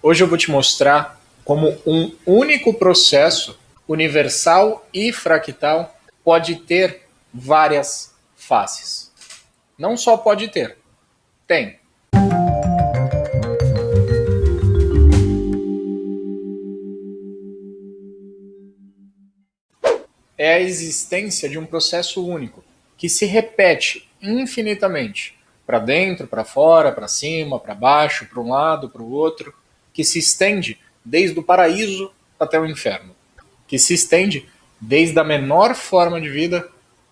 Hoje eu vou te mostrar como um único processo universal e fractal pode ter várias faces. Não só pode ter, tem. É a existência de um processo único, que se repete infinitamente, para dentro, para fora, para cima, para baixo, para um lado, para o outro, que se estende desde o paraíso até o inferno, que se estende desde a menor forma de vida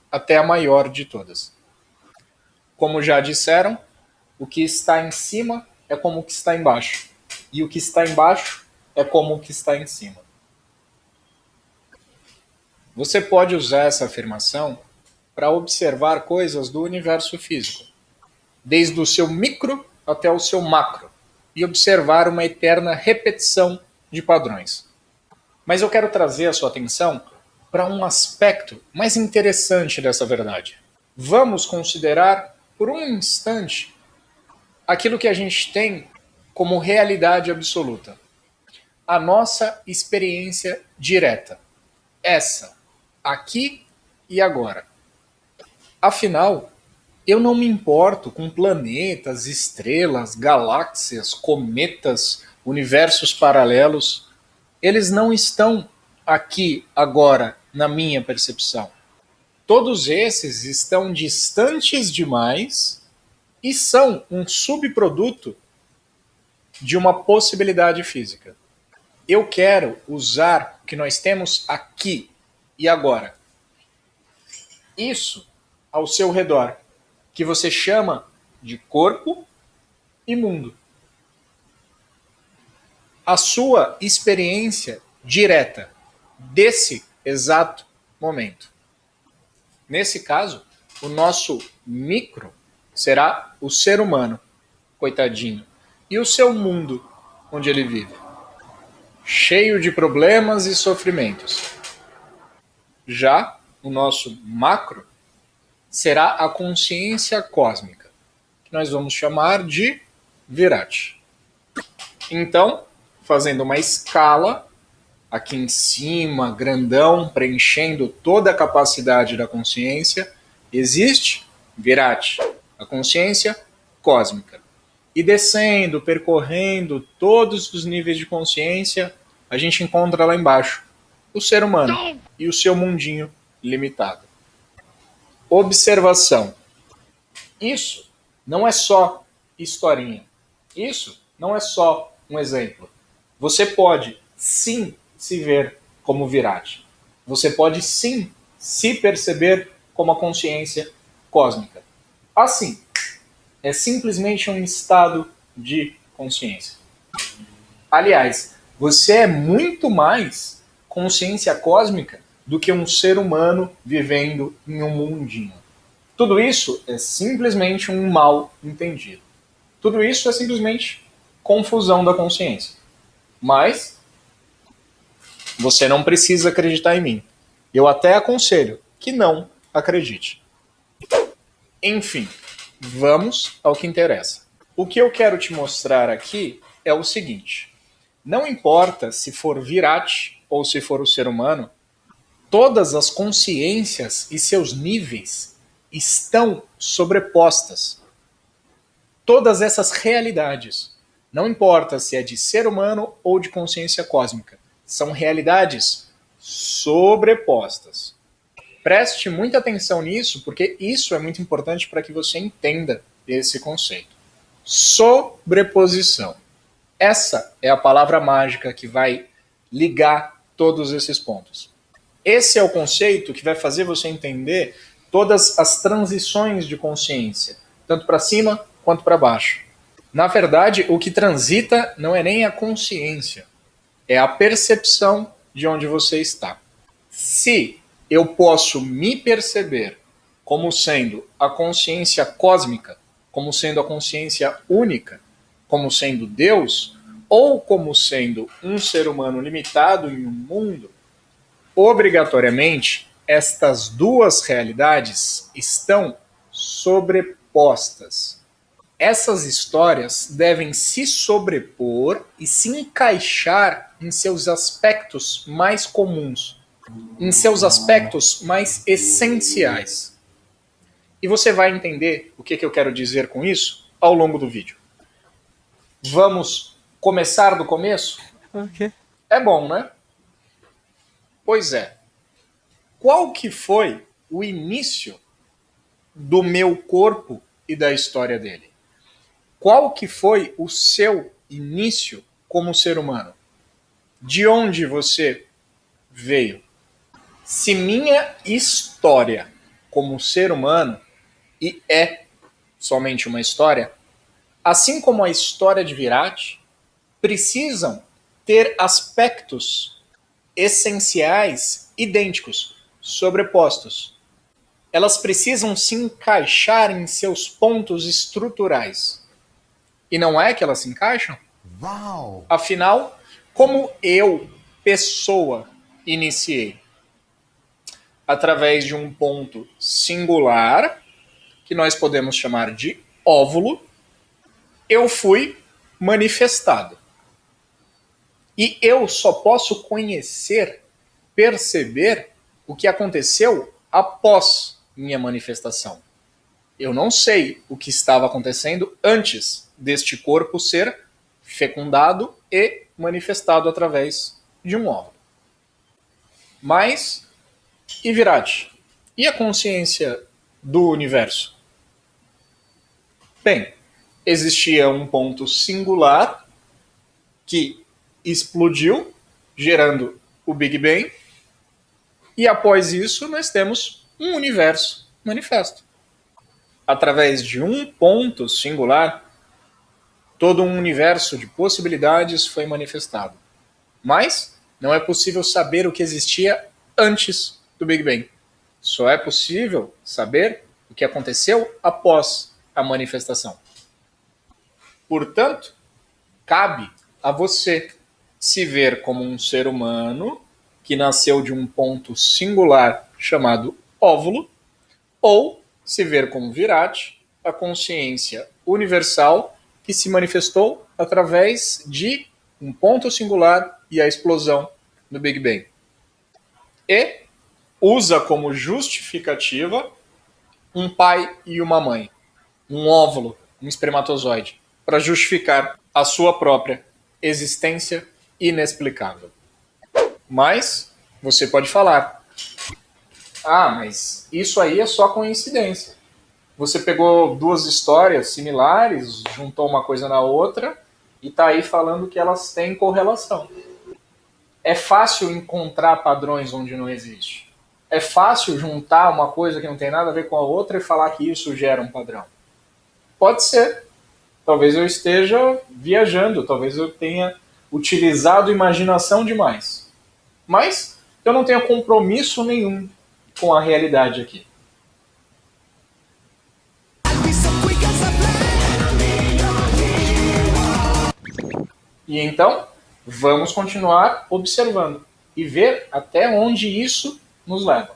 até a maior de todas. Como já disseram, o que está em cima é como o que está embaixo, e o que está embaixo é como o que está em cima. Você pode usar essa afirmação para observar coisas do universo físico, desde o seu micro até o seu macro, e observar uma eterna repetição de padrões. Mas eu quero trazer a sua atenção para um aspecto mais interessante dessa verdade. Vamos considerar por um instante aquilo que a gente tem como realidade absoluta. A nossa experiência direta. Essa, aqui e agora. Afinal, eu não me importo com planetas, estrelas, galáxias, cometas, universos paralelos. Eles não estão aqui agora na minha percepção. Todos esses estão distantes demais e são um subproduto de uma possibilidade física. Eu quero usar o que nós temos aqui e agora. Isso ao seu redor, que você chama de corpo e mundo. A sua experiência direta desse exato momento. Nesse caso, o nosso micro será o ser humano, coitadinho, e o seu mundo onde ele vive, cheio de problemas e sofrimentos. Já o nosso macro será a consciência cósmica, que nós vamos chamar de Virat. Então, fazendo uma escala, aqui em cima, grandão, preenchendo toda a capacidade da consciência, existe Virat, a consciência cósmica. E descendo, percorrendo todos os níveis de consciência, a gente encontra lá embaixo o ser humano e o seu mundinho limitado. Observação. Isso não é só historinha. Isso não é só um exemplo. Você pode, sim, se ver como Virat. Você pode, sim, se perceber como a consciência cósmica. Assim, é simplesmente um estado de consciência. Aliás, você é muito mais consciência cósmica do que um ser humano vivendo em um mundinho. Tudo isso é simplesmente um mal entendido. Tudo isso é simplesmente confusão da consciência. Mas você não precisa acreditar em mim. Eu até aconselho que não acredite. Enfim, vamos ao que interessa. O que eu quero te mostrar aqui é o seguinte. Não importa se for Virat ou se for o ser humano, todas as consciências e seus níveis estão sobrepostas. Todas essas realidades, não importa se é de ser humano ou de consciência cósmica, são realidades sobrepostas. Preste muita atenção nisso, porque isso é muito importante para que você entenda esse conceito. Sobreposição. Essa é a palavra mágica que vai ligar todos esses pontos. Esse é o conceito que vai fazer você entender todas as transições de consciência, tanto para cima quanto para baixo. Na verdade, o que transita não é nem a consciência, é a percepção de onde você está. Se eu posso me perceber como sendo a consciência cósmica, como sendo a consciência única, como sendo Deus, ou como sendo um ser humano limitado em um mundo, obrigatoriamente, estas duas realidades estão sobrepostas. Essas histórias devem se sobrepor e se encaixar em seus aspectos mais comuns, em seus aspectos mais essenciais. E você vai entender o que eu quero dizer com isso ao longo do vídeo. Vamos começar do começo? Ok. É bom, né? Pois é. Qual que foi o início do meu corpo e da história dele? Qual que foi o seu início como ser humano? De onde você veio? Se minha história como ser humano, e é somente uma história, assim como a história de Virat, precisam ter aspectos essenciais idênticos, sobrepostos. Elas precisam se encaixar em seus pontos estruturais. E não é que elas se encaixam? Uau! Afinal, como eu, pessoa, iniciei? Através de um ponto singular, que nós podemos chamar de óvulo, eu fui manifestado. E eu só posso conhecer, perceber o que aconteceu após minha manifestação. Eu não sei o que estava acontecendo antes deste corpo ser fecundado e manifestado através de um óvulo. Mas, e Virat? E a consciência do universo? Bem, existia um ponto singular que explodiu, gerando o Big Bang, e após isso nós temos um universo manifesto. Através de um ponto singular, todo um universo de possibilidades foi manifestado. Mas não é possível saber o que existia antes do Big Bang. Só é possível saber o que aconteceu após a manifestação. Portanto, cabe a você se ver como um ser humano que nasceu de um ponto singular chamado óvulo, ou se ver como Virat, a consciência universal que se manifestou através de um ponto singular e a explosão do Big Bang. E usa como justificativa um pai e uma mãe, um óvulo, um espermatozoide, para justificar a sua própria existência inexplicável. Mas você pode falar: ah, mas isso aí é só coincidência. Você pegou duas histórias similares, juntou uma coisa na outra e está aí falando que elas têm correlação. É fácil encontrar padrões onde não existe. É fácil juntar uma coisa que não tem nada a ver com a outra e falar que isso gera um padrão. Pode ser. Talvez eu esteja viajando, talvez eu tenha utilizado imaginação demais. Mas eu não tenho compromisso nenhum com a realidade aqui. E então, vamos continuar observando e ver até onde isso nos leva.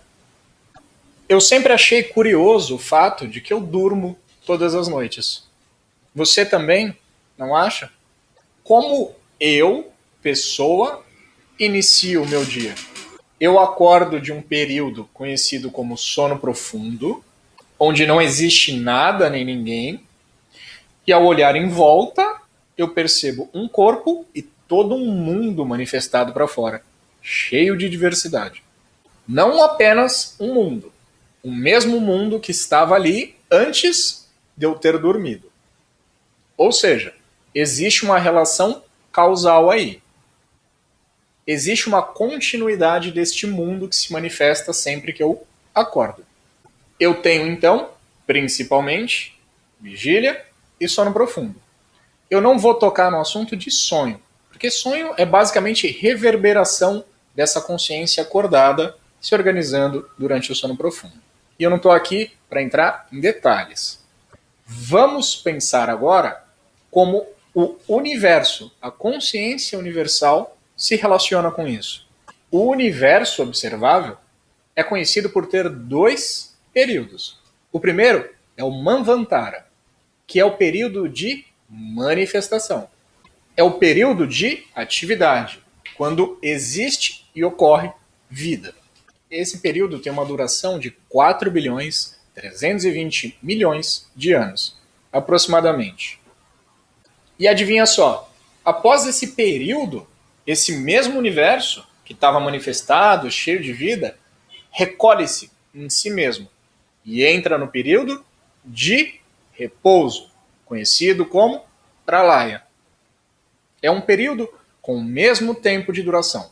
Eu sempre achei curioso o fato de que eu durmo todas as noites. Você também, não acha? Como eu, pessoa, inicio o meu dia? Eu acordo de um período conhecido como sono profundo, onde não existe nada nem ninguém, e ao olhar em volta, eu percebo um corpo e todo um mundo manifestado para fora, cheio de diversidade. Não apenas um mundo, o mesmo mundo que estava ali antes de eu ter dormido. Ou seja, existe uma relação causal aí. Existe uma continuidade deste mundo que se manifesta sempre que eu acordo. Eu tenho, então, principalmente, vigília e sono profundo. Eu não vou tocar no assunto de sonho, porque sonho é basicamente reverberação dessa consciência acordada se organizando durante o sono profundo. E eu não estou aqui para entrar em detalhes. Vamos pensar agora como o universo, a consciência universal, se relaciona com isso. O universo observável é conhecido por ter dois períodos. O primeiro é o Manvantara, que é o período de manifestação. É o período de atividade, quando existe e ocorre vida. Esse período tem uma duração de 4 bilhões 320 milhões de anos, aproximadamente. E adivinha só, após esse período, esse mesmo universo que estava manifestado, cheio de vida, recolhe-se em si mesmo e entra no período de repouso, conhecido como Pralaya. É um período com o mesmo tempo de duração,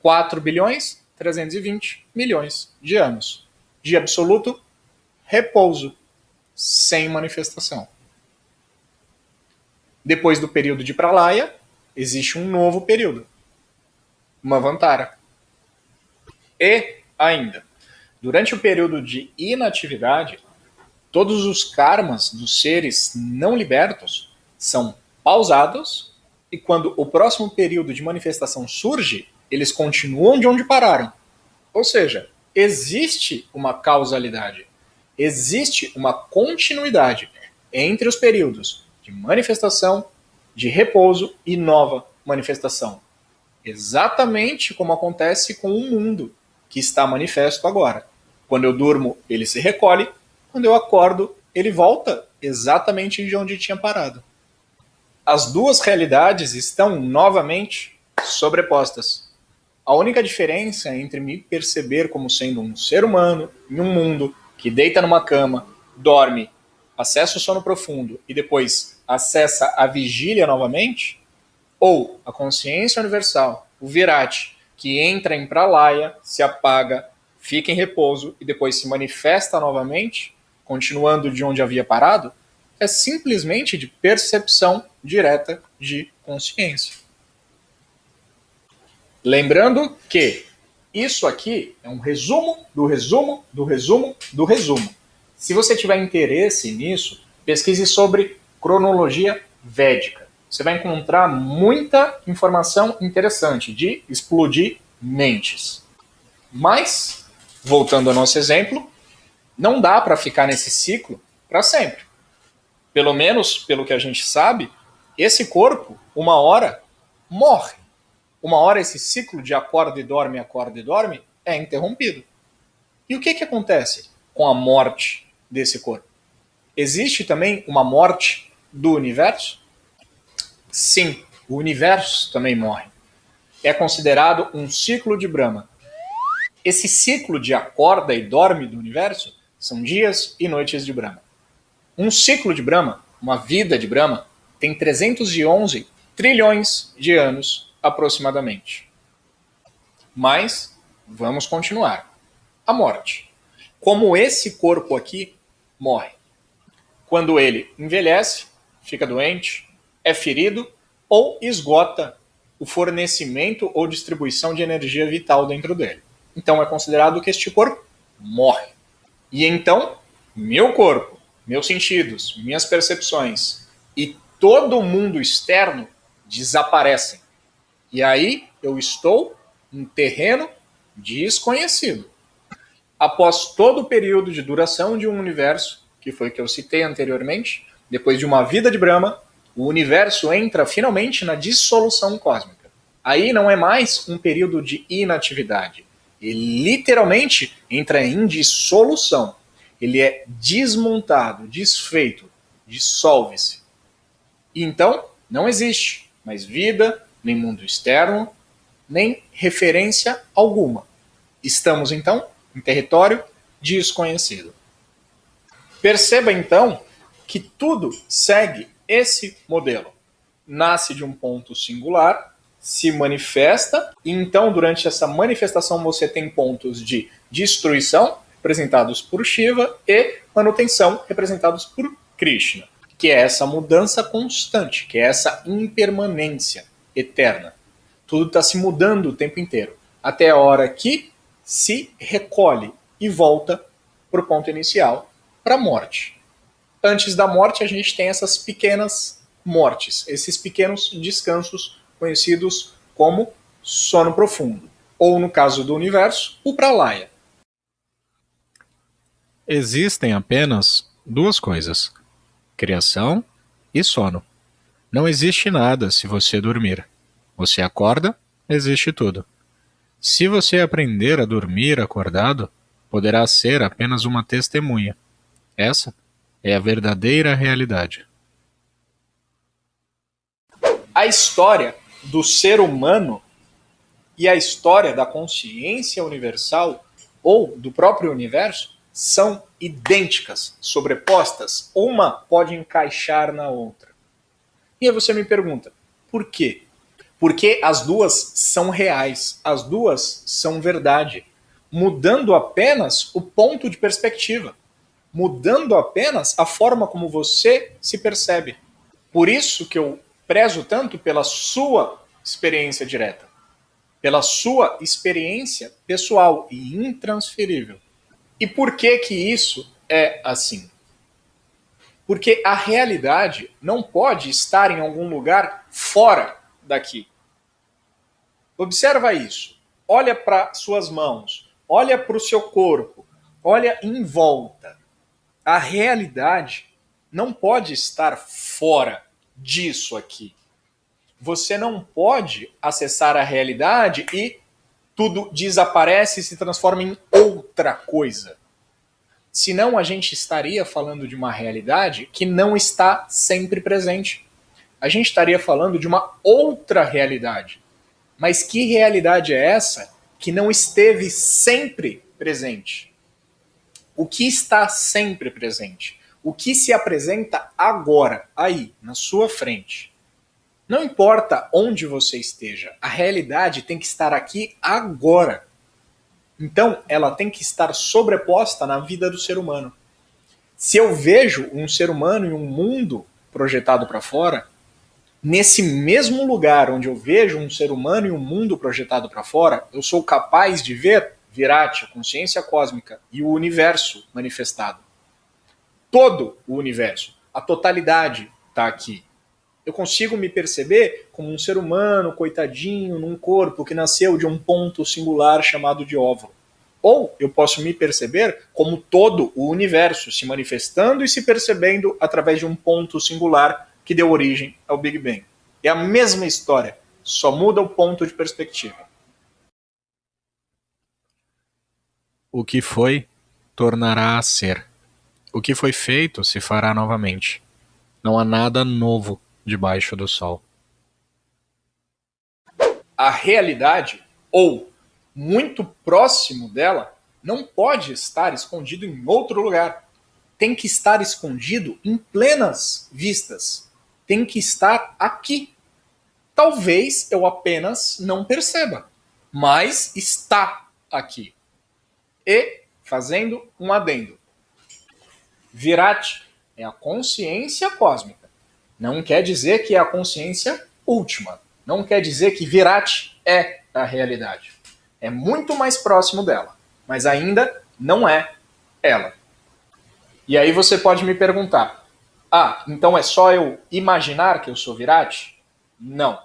4 bilhões 320 milhões de anos, de absoluto repouso, sem manifestação. Depois do período de Pralaya, existe um novo período, Manvantara. E ainda, durante o período de inatividade, todos os karmas dos seres não libertos são pausados e quando o próximo período de manifestação surge, eles continuam de onde pararam. Ou seja, existe uma causalidade, existe uma continuidade entre os períodos de manifestação, de repouso e nova manifestação. Exatamente como acontece com o mundo que está manifesto agora. Quando eu durmo, ele se recolhe, quando eu acordo, ele volta exatamente de onde tinha parado. As duas realidades estão novamente sobrepostas. A única diferença entre me perceber como sendo um ser humano em um mundo que deita numa cama, dorme, acessa o sono profundo e depois acessa a vigília novamente, ou a consciência universal, o Virati, que entra em Pralaya, se apaga, fica em repouso e depois se manifesta novamente, continuando de onde havia parado, é simplesmente de percepção direta de consciência. Lembrando que isso aqui é um resumo do resumo do resumo do resumo. Se você tiver interesse nisso, pesquise sobre cronologia védica. Você vai encontrar muita informação interessante de explodir mentes. Mas, voltando ao nosso exemplo, não dá para ficar nesse ciclo para sempre. Pelo menos, pelo que a gente sabe, esse corpo, uma hora, morre. Uma hora esse ciclo de acorda e dorme é interrompido. E o que acontece com a morte desse corpo? Existe também uma morte do universo? Sim, o universo também morre. É considerado um ciclo de Brahma. Esse ciclo de acorda e dorme do universo são dias e noites de Brahma. Um ciclo de Brahma, uma vida de Brahma, tem 311 trilhões de anos aproximadamente. Mas vamos continuar. A morte. Como esse corpo aqui morre. Quando ele envelhece, fica doente, é ferido ou esgota o fornecimento ou distribuição de energia vital dentro dele. Então é considerado que este corpo morre. E então, meu corpo, meus sentidos, minhas percepções e todo o mundo externo desaparecem. E aí eu estou em terreno desconhecido. Após todo o período de duração de um universo, que foi o que eu citei anteriormente, depois de uma vida de Brahma, o universo entra finalmente na dissolução cósmica. Aí não é mais um período de inatividade. Ele literalmente entra em dissolução. Ele é desmontado, desfeito, dissolve-se. E então, não existe mais vida, nem mundo externo, nem referência alguma. Estamos, então, em território desconhecido. Perceba, então, que tudo segue esse modelo. Nasce de um ponto singular, se manifesta, e então, durante essa manifestação, você tem pontos de destruição, representados por Shiva, e manutenção, representados por Krishna, que é essa mudança constante, que é essa impermanência eterna. Tudo está se mudando o tempo inteiro, até a hora que se recolhe e volta para o ponto inicial, para a morte. Antes da morte, a gente tem essas pequenas mortes, esses pequenos descansos conhecidos como sono profundo, ou no caso do universo, o Pralaya. Existem apenas duas coisas: criação e sono. Não existe nada se você dormir. Você acorda, existe tudo. Se você aprender a dormir acordado, poderá ser apenas uma testemunha. Essa é a verdadeira realidade. A história do ser humano e a história da consciência universal ou do próprio universo são idênticas, sobrepostas. Uma pode encaixar na outra. E aí você me pergunta, por quê? Porque as duas são reais, as duas são verdade, mudando apenas o ponto de perspectiva, mudando apenas a forma como você se percebe. Por isso que eu prezo tanto pela sua experiência direta, pela sua experiência pessoal e intransferível. E por que que isso é assim? Porque a realidade não pode estar em algum lugar fora daqui. Observa isso. Olha para suas mãos, olha para o seu corpo, olha em volta. A realidade não pode estar fora disso aqui. Você não pode acessar a realidade e tudo desaparece e se transforma em outra coisa. Senão a gente estaria falando de uma realidade que não está sempre presente. A gente estaria falando de uma outra realidade. Mas que realidade é essa que não esteve sempre presente? O que está sempre presente? O que se apresenta agora, aí, na sua frente? Não importa onde você esteja, a realidade tem que estar aqui agora. Então, ela tem que estar sobreposta na vida do ser humano. Se eu vejo um ser humano e um mundo projetado para fora, nesse mesmo lugar onde eu vejo um ser humano e um mundo projetado para fora, eu sou capaz de ver Virat, a consciência cósmica e o universo manifestado. Todo o universo, a totalidade está aqui. Eu consigo me perceber como um ser humano, coitadinho, num corpo que nasceu de um ponto singular chamado de óvulo. Ou eu posso me perceber como todo o universo se manifestando e se percebendo através de um ponto singular que deu origem ao Big Bang. É a mesma história, só muda o ponto de perspectiva. O que foi, tornará a ser. O que foi feito se fará novamente. Não há nada novo debaixo do sol. A realidade, ou muito próximo dela, não pode estar escondido em outro lugar. Tem que estar escondido em plenas vistas. Tem que estar aqui. Talvez eu apenas não perceba, mas está aqui. E, fazendo um adendo, Virat é a consciência cósmica. Não quer dizer que é a consciência última. Não quer dizer que Virat é a realidade. É muito mais próximo dela, mas ainda não é ela. E aí você pode me perguntar, então é só eu imaginar que eu sou Virat? Não.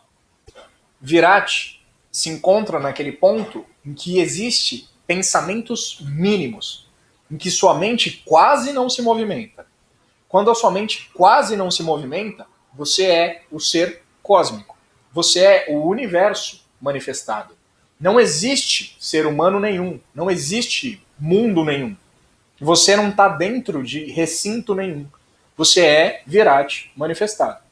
Virat se encontra naquele ponto em que existe pensamentos mínimos, em que sua mente quase não se movimenta. Quando a sua mente quase não se movimenta, você é o ser cósmico. Você é o universo manifestado. Não existe ser humano nenhum, não existe mundo nenhum. Você não está dentro de recinto nenhum. Você é Virat manifestado.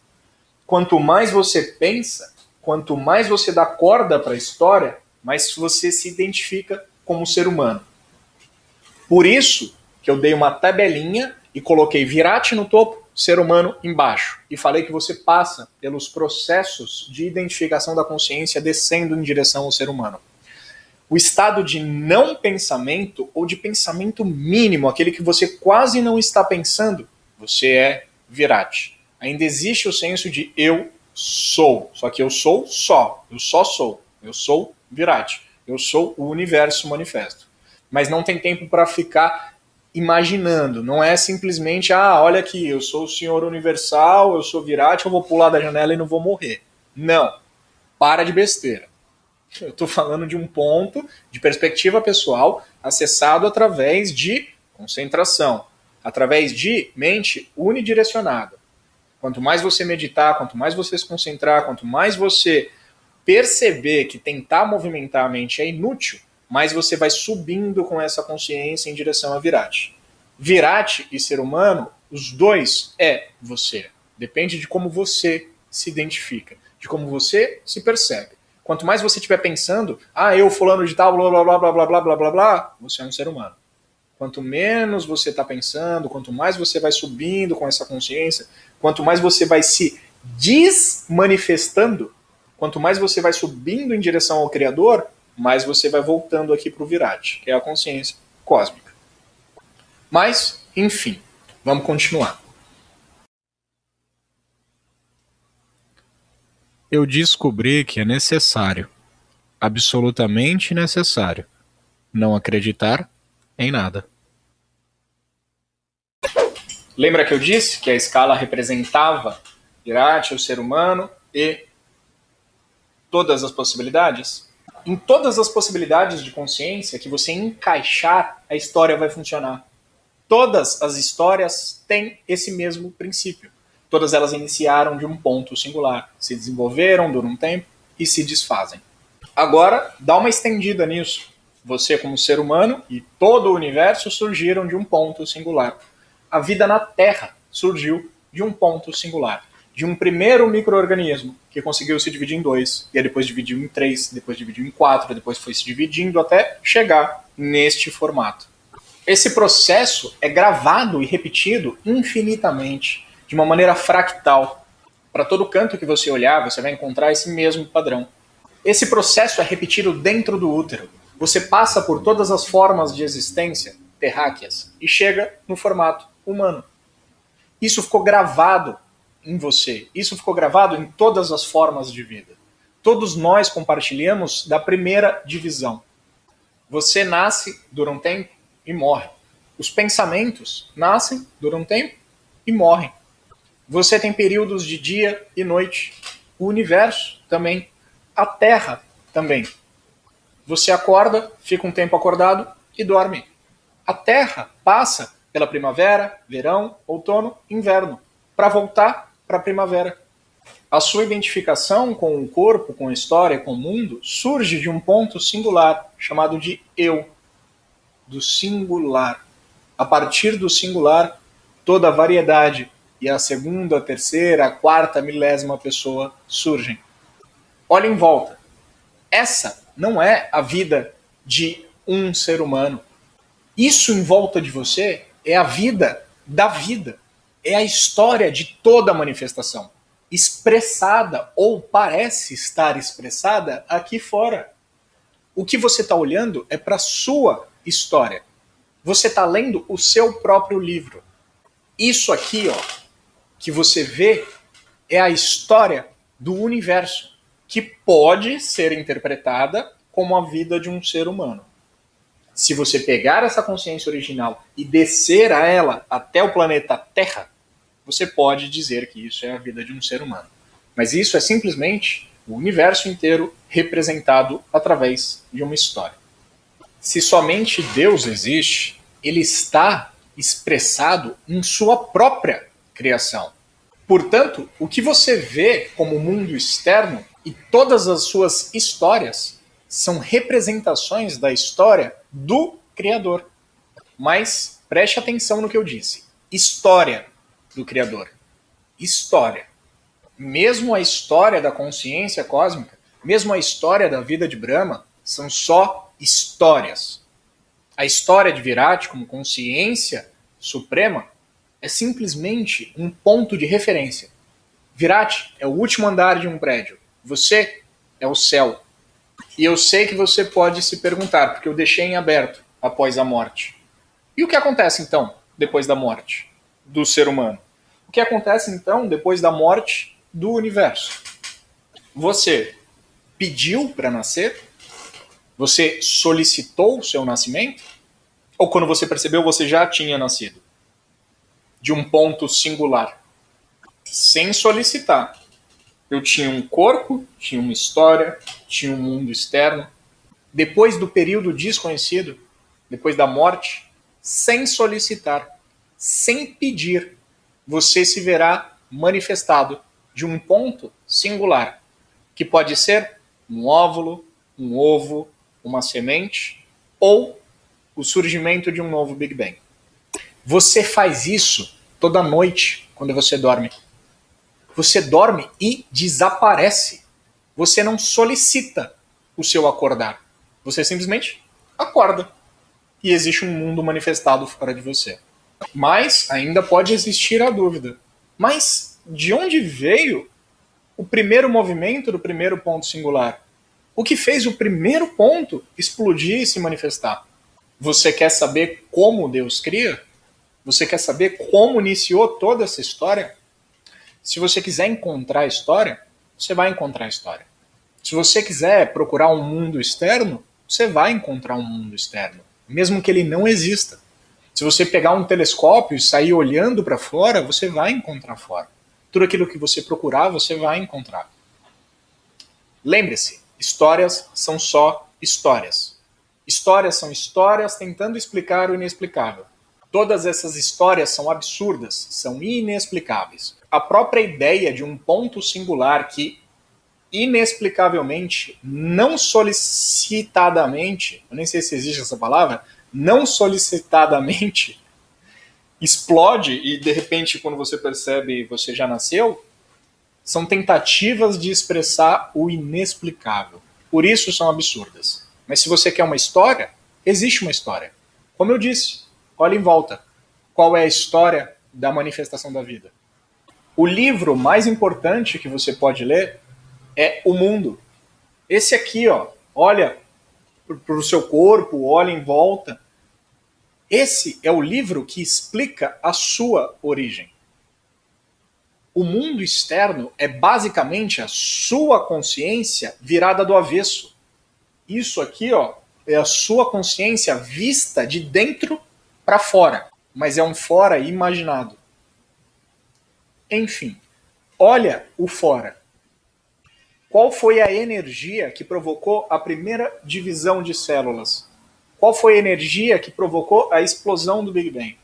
Quanto mais você pensa, quanto mais você dá corda para a história, mais você se identifica como ser humano. Por isso que eu dei uma tabelinha e coloquei Virat no topo, ser humano embaixo. E falei que você passa pelos processos de identificação da consciência descendo em direção ao ser humano. O estado de não pensamento ou de pensamento mínimo, aquele que você quase não está pensando, você é Virat. Ainda existe o senso de eu sou, só que eu sou só, eu só sou, eu sou Virat, eu sou o universo manifesto. Mas não tem tempo para ficar imaginando, não é simplesmente, olha aqui, eu sou o Senhor Universal, eu sou Virat, eu vou pular da janela e não vou morrer. Não, para de besteira. Eu estou falando de um ponto de perspectiva pessoal acessado através de concentração, através de mente unidirecionada. Quanto mais você meditar, quanto mais você se concentrar, quanto mais você perceber que tentar movimentar a mente é inútil, mais você vai subindo com essa consciência em direção a Virati. Virati e ser humano, os dois é você. Depende de como você se identifica, de como você se percebe. Quanto mais você estiver pensando, eu fulano de tal, blá blá blá blá blá blá blá blá blá, você é um ser humano. Quanto menos você está pensando, quanto mais você vai subindo com essa consciência, quanto mais você vai se desmanifestando, quanto mais você vai subindo em direção ao Criador, mais você vai voltando aqui para o Virati, que é a consciência cósmica. Mas, enfim, vamos continuar. Eu descobri que é necessário, absolutamente necessário, não acreditar em nada. Lembra que eu disse que a escala representava Virati, o ser humano, e todas as possibilidades? Em todas as possibilidades de consciência que você encaixar, a história vai funcionar. Todas as histórias têm esse mesmo princípio. Todas elas iniciaram de um ponto singular, se desenvolveram, duram um tempo e se desfazem. Agora, dá uma estendida nisso. Você, como ser humano, e todo o universo surgiram de um ponto singular. A vida na Terra surgiu de um ponto singular, de um primeiro micro-organismo que conseguiu se dividir em 2, e aí depois dividiu em 3, depois dividiu em 4, depois foi se dividindo até chegar neste formato. Esse processo é gravado e repetido infinitamente, de uma maneira fractal. Para todo canto que você olhar, você vai encontrar esse mesmo padrão. Esse processo é repetido dentro do útero. Você passa por todas as formas de existência terráqueas e chega no formato humano. Isso ficou gravado em você. Isso ficou gravado em todas as formas de vida. Todos nós compartilhamos da primeira divisão. Você nasce, dura um tempo e morre. Os pensamentos nascem, duram um tempo e morrem. Você tem períodos de dia e noite. O universo também. A Terra também. Você acorda, fica um tempo acordado e dorme. A Terra passa pela primavera, verão, outono, inverno, para voltar para a primavera. A sua identificação com o corpo, com a história, com o mundo, surge de um ponto singular, chamado de eu, do singular. A partir do singular, toda a variedade e a segunda, a terceira, a quarta, milésima pessoa surgem. Olha em volta. Essa não é a vida de um ser humano. Isso em volta de você é a vida da vida. É a história de toda a manifestação. Expressada, ou parece estar expressada, aqui fora. O que você está olhando é para a sua história. Você está lendo o seu próprio livro. Isso aqui, que você vê, é a história do universo, que pode ser interpretada como a vida de um ser humano. Se você pegar essa consciência original e descer a ela até o planeta Terra, você pode dizer que isso é a vida de um ser humano. Mas isso é simplesmente o universo inteiro representado através de uma história. Se somente Deus existe, ele está expressado em sua própria criação. Portanto, o que você vê como mundo externo e todas as suas histórias são representações da história do Criador. Mas preste atenção no que eu disse. História do Criador. História. Mesmo a história da consciência cósmica, mesmo a história da vida de Brahma, são só histórias. A história de Virati como consciência suprema é simplesmente um ponto de referência. Virati é o último andar de um prédio. Você é o céu. E eu sei que você pode se perguntar, porque eu deixei em aberto após a morte. E o que acontece então depois da morte do ser humano? O que acontece então depois da morte do universo? Você pediu para nascer? Você solicitou o seu nascimento? Ou quando você percebeu, você já tinha nascido? De um ponto singular. Sem solicitar. Eu tinha um corpo, tinha uma história, tinha um mundo externo. Depois do período desconhecido, depois da morte, sem solicitar, sem pedir, você se verá manifestado de um ponto singular, que pode ser um óvulo, um ovo, uma semente ou o surgimento de um novo Big Bang. Você faz isso toda noite quando você dorme. Você dorme e desaparece. Você não solicita o seu acordar. Você simplesmente acorda. E existe um mundo manifestado fora de você. Mas ainda pode existir a dúvida. Mas de onde veio o primeiro movimento do primeiro ponto singular? O que fez o primeiro ponto explodir e se manifestar? Você quer saber como Deus cria? Você quer saber como iniciou toda essa história? Se você quiser encontrar a história, você vai encontrar a história. Se você quiser procurar um mundo externo, você vai encontrar um mundo externo, mesmo que ele não exista. Se você pegar um telescópio e sair olhando para fora, você vai encontrar fora. Tudo aquilo que você procurar, você vai encontrar. Lembre-se, histórias são só histórias. Histórias são histórias tentando explicar o inexplicável. Todas essas histórias são absurdas, são inexplicáveis. A própria ideia de um ponto singular que, inexplicavelmente, não solicitadamente, eu nem sei se existe essa palavra, não solicitadamente, explode e, de repente, quando você percebe, você já nasceu, são tentativas de expressar o inexplicável. Por isso são absurdas. Mas se você quer uma história, existe uma história. Como eu disse, olha em volta. Qual é a história da manifestação da vida? O livro mais importante que você pode ler é O Mundo. Esse aqui, ó, olha para o seu corpo, olha em volta. Esse é o livro que explica a sua origem. O mundo externo é basicamente a sua consciência virada do avesso. Isso aqui, ó, é a sua consciência vista de dentro para fora, mas é um fora imaginado. Enfim, olha o fora. Qual foi a energia que provocou a primeira divisão de células? Qual foi a energia que provocou a explosão do Big Bang?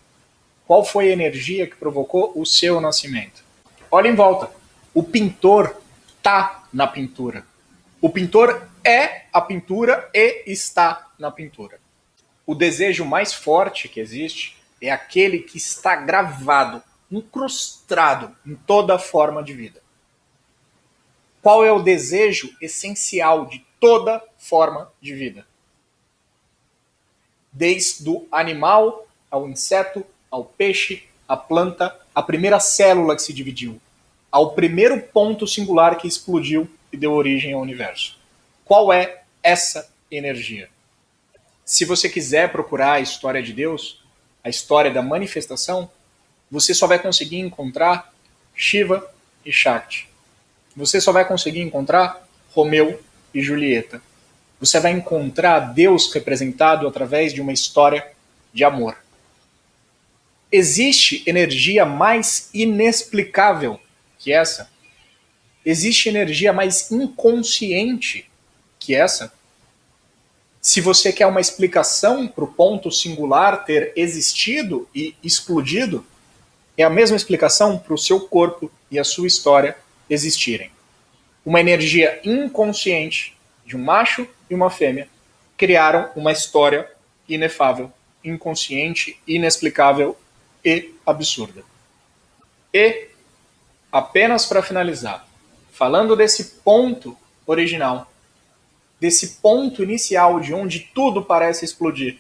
Qual foi a energia que provocou o seu nascimento? Olha em volta. O pintor está na pintura. O pintor é a pintura e está na pintura. O desejo mais forte que existe é aquele que está gravado, incrustado em toda forma de vida. Qual é o desejo essencial de toda forma de vida? Desde o animal ao inseto, ao peixe, à planta, a primeira célula que se dividiu, ao primeiro ponto singular que explodiu e deu origem ao universo. Qual é essa energia? Se você quiser procurar a história de Deus, a história da manifestação, você só vai conseguir encontrar Shiva e Shakti. Você só vai conseguir encontrar Romeu e Julieta. Você vai encontrar Deus representado através de uma história de amor. Existe energia mais inexplicável que essa? Existe energia mais inconsciente que essa? Se você quer uma explicação para o ponto singular ter existido e explodido, é a mesma explicação para o seu corpo e a sua história existirem. Uma energia inconsciente de um macho e uma fêmea criaram uma história inefável, inconsciente, inexplicável e absurda. E, apenas para finalizar, falando desse ponto original, desse ponto inicial de onde tudo parece explodir,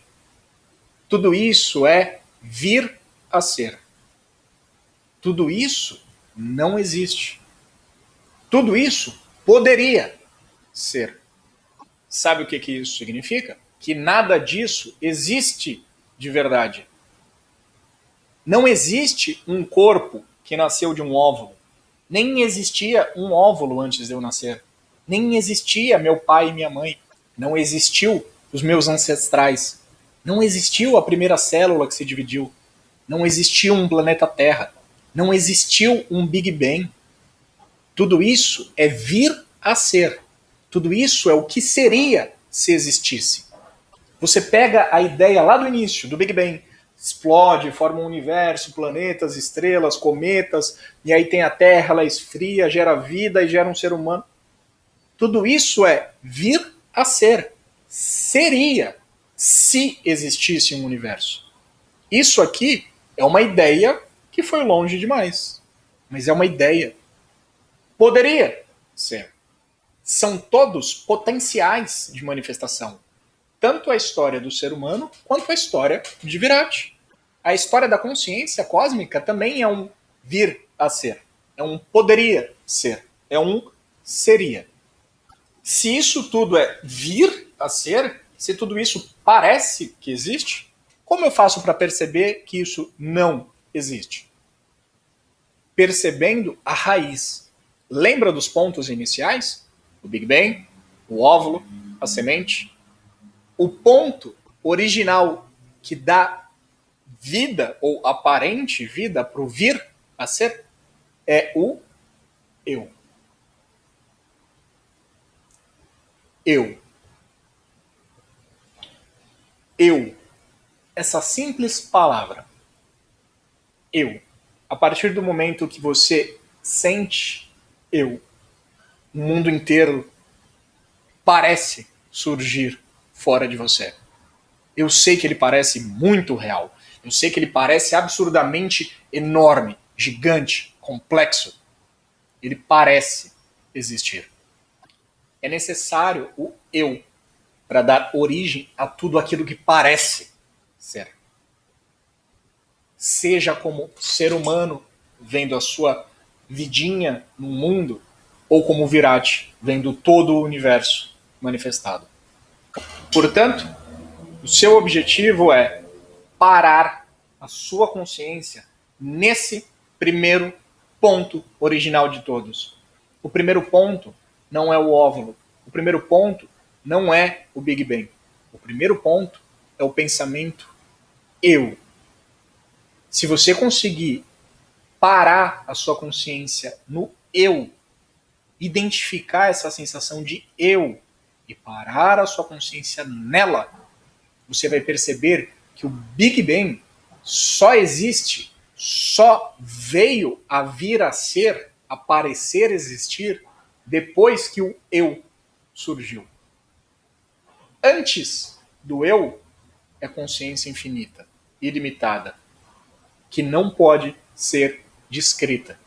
tudo isso é vir a ser. Tudo isso não existe. Tudo isso poderia ser. Sabe o que isso significa? Que nada disso existe de verdade. Não existe um corpo que nasceu de um óvulo. Nem existia um óvulo antes de eu nascer. Nem existia meu pai e minha mãe. Não existiu os meus ancestrais. Não existiu a primeira célula que se dividiu. Não existiu um planeta Terra. Não existiu um Big Bang. Tudo isso é vir a ser. Tudo isso é o que seria se existisse. Você pega a ideia lá do início, do Big Bang, explode, forma um universo, planetas, estrelas, cometas, e aí tem a Terra, ela esfria, gera vida e gera um ser humano. Tudo isso é vir a ser. Seria se existisse um universo. Isso aqui é uma ideia que foi longe demais. Mas é uma ideia. Poderia ser. São todos potenciais de manifestação. Tanto a história do ser humano quanto a história de Virat. A história da consciência cósmica também é um vir a ser. É um poderia ser. É um seria. Se isso tudo é vir a ser, se tudo isso parece que existe, como eu faço para perceber que isso não existe? Percebendo a raiz. Lembra dos pontos iniciais? O Big Bang, o óvulo, a semente. O ponto original que dá vida, ou aparente vida, para o vir a ser, é o eu. Eu. Eu. Essa simples palavra. Eu. A partir do momento que você sente eu, o mundo inteiro parece surgir fora de você. Eu sei que ele parece muito real. Eu sei que ele parece absurdamente enorme, gigante, complexo. Ele parece existir. É necessário o eu para dar origem a tudo aquilo que parece ser. Seja como ser humano vendo a sua vidinha no mundo, ou como Virat vendo todo o universo manifestado. Portanto, o seu objetivo é parar a sua consciência nesse primeiro ponto original de todos. O primeiro ponto não é o óvulo. O primeiro ponto não é o Big Bang. O primeiro ponto é o pensamento eu. Se você conseguir parar a sua consciência no eu, identificar essa sensação de eu e parar a sua consciência nela, você vai perceber que o Big Bang só existe, só veio a vir a ser, a parecer existir, depois que o eu surgiu. Antes do eu é consciência infinita, ilimitada, que não pode ser descrita.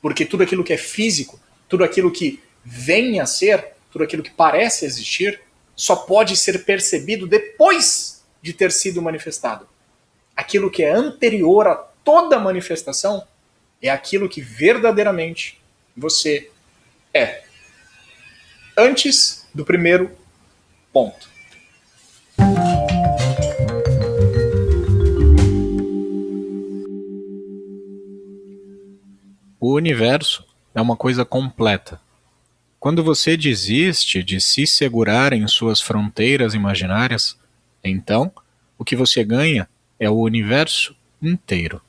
Porque tudo aquilo que é físico, tudo aquilo que vem a ser, tudo aquilo que parece existir, só pode ser percebido depois de ter sido manifestado. Aquilo que é anterior a toda manifestação é aquilo que verdadeiramente você é. Antes do primeiro ponto. O universo é uma coisa completa. Quando você desiste de se segurar em suas fronteiras imaginárias, então o que você ganha é o universo inteiro.